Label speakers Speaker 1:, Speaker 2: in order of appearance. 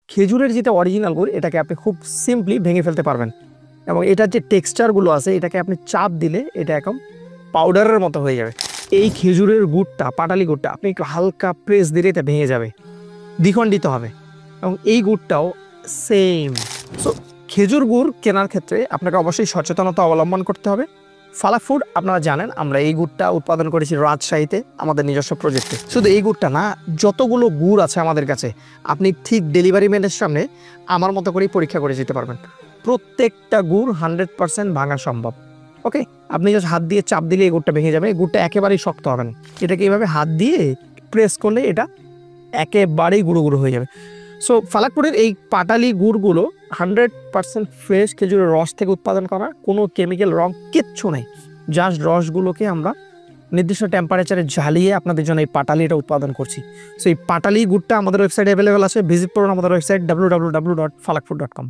Speaker 1: খেজুরের যেটা অরিজিনাল গুড় এটাকে আপনি খুব সিম্পলি ভেঙে ফেলতে পারবেন এবং এটার যে টেক্সচারগুলো আছে এটাকে আপনি চাপ দিলে এটা একদম পাউডারের মতো হয়ে যাবে। এই খেজুরের গুড়টা, পাটালি গুড়টা আপনি একটু হালকা প্রেস দিলে এটা ভেঙে যাবে, দ্বিখণ্ডিত হবে। এবং এই গুড়টাও সেম। সো খেজুর গুড় কেনার ক্ষেত্রে আপনাকে অবশ্যই সচেতনতা অবলম্বন করতে হবে। ফালাক ফুড আপনারা জানেন আমরা এই গুড়টা উৎপাদন করেছি রাজশাহীতে আমাদের নিজস্ব প্রজেক্টে। শুধু এই গুড়টা না, যতগুলো গুড় আছে আমাদের কাছে আপনি ঠিক ডেলিভারি ম্যানের সামনে আমার মতো করেই পরীক্ষা করে যেতে পারবেন। প্রত্যেকটা গুড় 100% ভাঙা সম্ভব। ওকে, আপনি জাস্ট হাত দিয়ে চাপ দিলে এই গুড়টা ভেঙে যাবে। এই গুড়টা একেবারেই শক্ত হবে না, এটাকে এইভাবে হাত দিয়ে প্রেস করলে এটা একেবারেই গুঁড়ো গুঁড়ো হয়ে যাবে। সো ফালাকপুরের এই পাটালি গুড়গুলো 100% ফ্রেশ খেজুরের রস থেকে উৎপাদন করা, কোনো কেমিক্যাল রং কিচ্ছু নেই। জাস্ট রসগুলোকে আমরা নির্দিষ্ট টেম্পারেচারে ঝালিয়ে আপনাদের জন্য এই পাটালিটা উৎপাদন করছি। সো এই পাটালি গুড়টা আমাদের ওয়েবসাইটে অ্যাভেলেবেল আছে, ভিজিট করুন আমাদের ওয়েবসাইট www.falakfood.com।